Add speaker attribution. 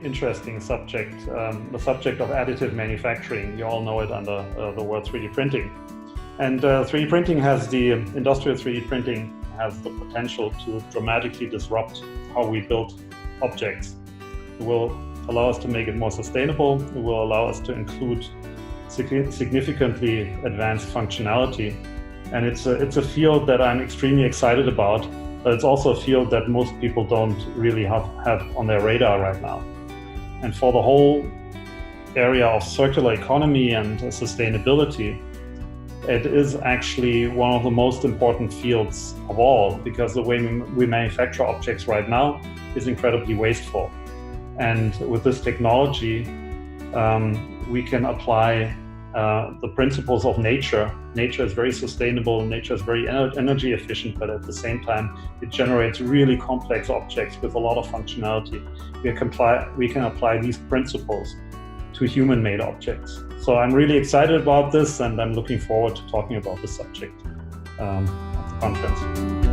Speaker 1: interesting subject, the subject of additive manufacturing. You all know it under the word 3D printing. And 3D printing industrial 3D printing has the potential to dramatically disrupt how we build objects. It will allow us to make it more sustainable. It will allow us to include significantly advanced functionality. And it's a field that I'm extremely excited about, but it's also a field that most people don't really have on their radar right now. And for the whole area of circular economy and sustainability, it is actually one of the most important fields of all, because the way we manufacture objects right now is incredibly wasteful. And with this technology, we can apply the principles of nature. Nature is very sustainable, nature is very energy efficient, but at the same time, it generates really complex objects with a lot of functionality. We can apply these principles to human-made objects. So I'm really excited about this, and I'm looking forward to talking about this subject at the conference.